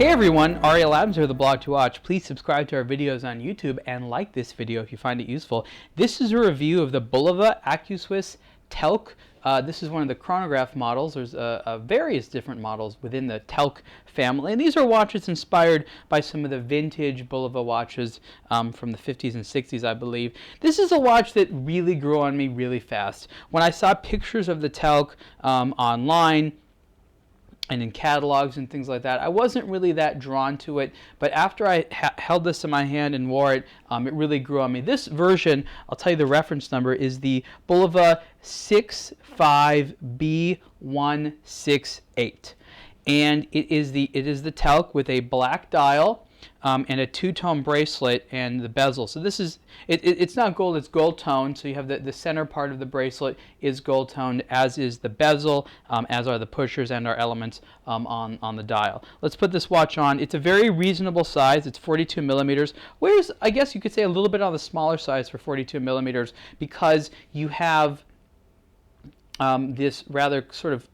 Hey everyone, Ariel Adams here with the Blog to Watch. Please subscribe to our videos on YouTube and like this video if you find it useful. This is a review of the Bulova AcuSwiss Telk. This is one of the chronograph models. There's various different models within the Telk family, and these are watches inspired by some of the vintage Bulova watches from the 50s and 60s, I believe. This is a watch that really grew on me really fast. When I saw pictures of the Telk online, and in catalogs and things like that, I wasn't really that drawn to it, but after I held this in my hand and wore it, it really grew on me. This version, I'll tell you the reference number, is the Bulova 65B168, and it is the Telk with a black dial and a two-tone bracelet and the bezel. So this is, it's not gold, it's gold toned. So you have the center part of the bracelet is gold toned, as is the bezel, as are the pushers and our elements on the dial. Let's put this watch on. It's a very reasonable size. It's 42 millimeters. Whereas I guess you could say a little bit on the smaller size for 42 millimeters because you have this rather sort of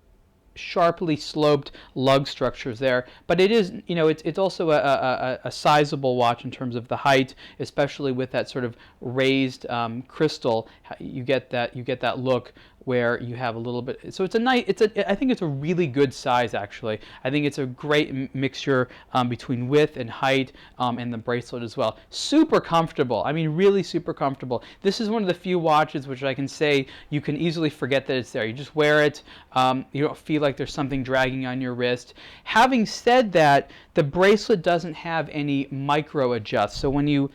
sharply sloped lug structures there, but it is, you know, it's also a sizable watch in terms of the height, especially with that sort of raised crystal. You get that look where you have a little bit. So it's a nice. I think it's a really good size actually. I think it's a great mixture between width and height, and the bracelet as well. Super comfortable. I mean, really super comfortable. This is one of the few watches which I can say you can easily forget that it's there. You just wear it. You don't feel like there's something dragging on your wrist. Having said that, the bracelet doesn't have any micro adjust. So when you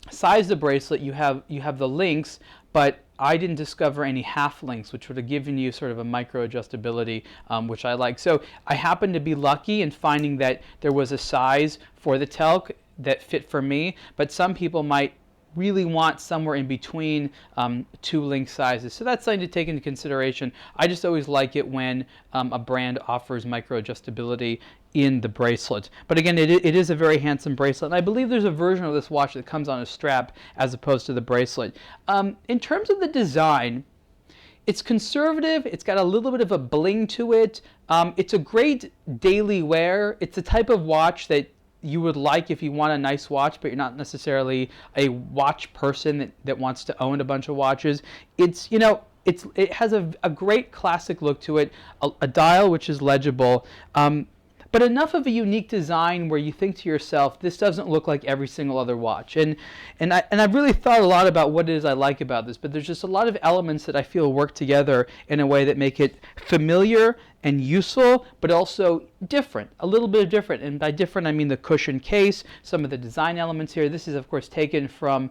size the bracelet, you have the links, but I didn't discover any half links, which would have given you sort of a micro adjustability, which I like. So I happened to be lucky in finding that there was a size for the Telk that fit for me, but some people might really want somewhere in between two link sizes. So that's something to take into consideration. I just always like it when a brand offers micro adjustability in the bracelet. But again, it is a very handsome bracelet, and I believe there's a version of this watch that comes on a strap as opposed to the bracelet. In terms of the design, it's conservative. It's got a little bit of a bling to it. It's a great daily wear. It's the type of watch that you would like if you want a nice watch, but you're not necessarily a watch person that wants to own a bunch of watches. It's, you know, it has a great classic look to it, a dial which is legible, but enough of a unique design where you think to yourself, this doesn't look like every single other watch. And I've really thought a lot about what it is I like about this, but there's just a lot of elements that I feel work together in a way that make it familiar and useful, but also different, a little bit different. And by different, I mean the cushion case, some of the design elements here. This is, of course, taken from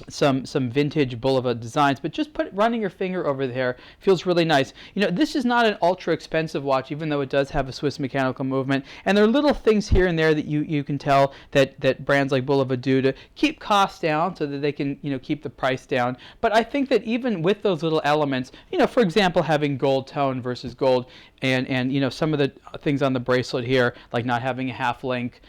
some vintage Bulova designs, but just running your finger over there feels really nice. You know, this is not an ultra expensive watch, even though it does have a Swiss mechanical movement, and there are little things here and there that you can tell that brands like Bulova do to keep costs down so that they can, you know, keep the price down. But I think that even with those little elements, you know, for example, having gold tone versus gold, and you know, some of the things on the bracelet here, like not having a half link,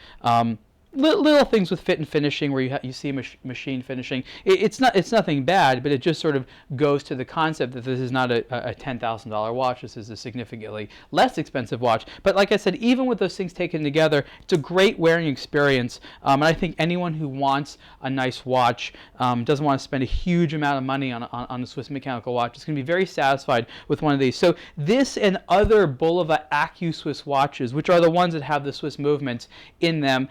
little things with fit and finishing where you see machine finishing. It's nothing bad, but it just sort of goes to the concept that this is not a $10,000 watch. This is a significantly less expensive watch. But like I said, even with those things taken together, it's a great wearing experience. And I think anyone who wants a nice watch, doesn't want to spend a huge amount of money on a Swiss mechanical watch, is going to be very satisfied with one of these. So this and other Bulova AcuSwiss watches, which are the ones that have the Swiss movements in them,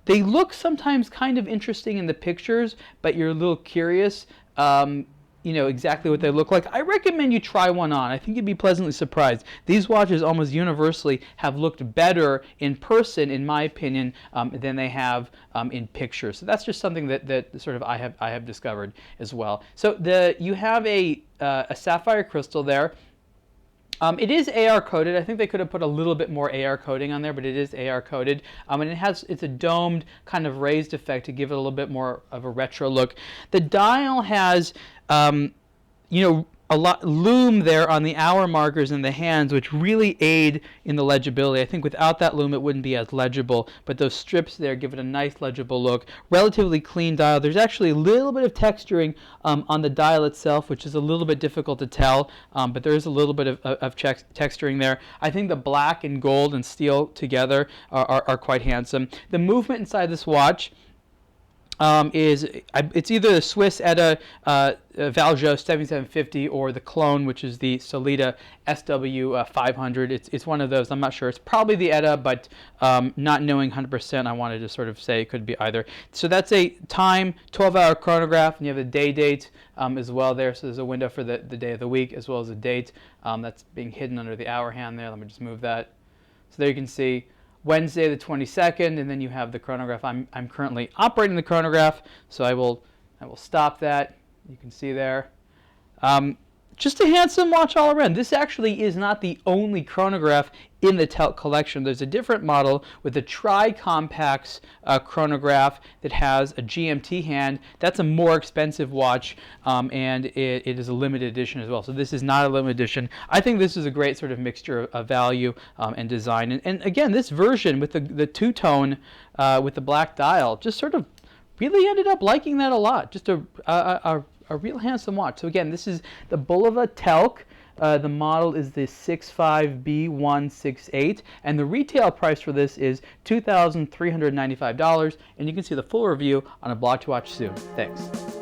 they look sometimes kind of interesting in the pictures, but you're a little curious, you know, exactly what they look like. I recommend you try one on. I think you'd be pleasantly surprised. These watches almost universally have looked better in person, in my opinion, than they have in pictures. So that's just something that sort of I have discovered as well. So you have a sapphire crystal there. It is AR coated. I think they could have put a little bit more AR coating on there, but it is AR coated. And it's a domed kind of raised effect to give it a little bit more of a retro look. The dial has, you know, a lot loom there on the hour markers in the hands, which really aid in the legibility. I think without that loom it wouldn't be as legible, but those strips there give it a nice legible look. Relatively clean dial. There's actually a little bit of texturing on the dial itself, which is a little bit difficult to tell, but there is a little bit of texturing there. I think the black and gold and steel together are quite handsome. The movement inside this watch it's either the Swiss ETA Valjoux 7750 or the clone, which is the Sellita SW 500. It's one of those. I'm not sure. It's probably the ETA, but not knowing 100%, I wanted to sort of say it could be either. So that's a time 12-hour chronograph, and you have the day date as well there. So there's a window for the day of the week as well as a date that's being hidden under the hour hand there. Let me just move that. So there you can see Wednesday the 22nd, and then you have the chronograph. I'm currently operating the chronograph, so I will stop that. You can see there. Just a handsome watch all around. This actually is not the only chronograph in the Telk collection. There's a different model with a tri-compax chronograph that has a GMT hand. That's a more expensive watch, and it is a limited edition as well. So this is not a limited edition. I think this is a great sort of mixture of value and design. And again, this version with the two-tone with the black dial just sort of really ended up liking that a lot. Just a real handsome watch. So again, this is the Bulova Telk. The model is the 65B168, and the retail price for this is $2,395, and you can see the full review on A Blog to Watch soon. Thanks.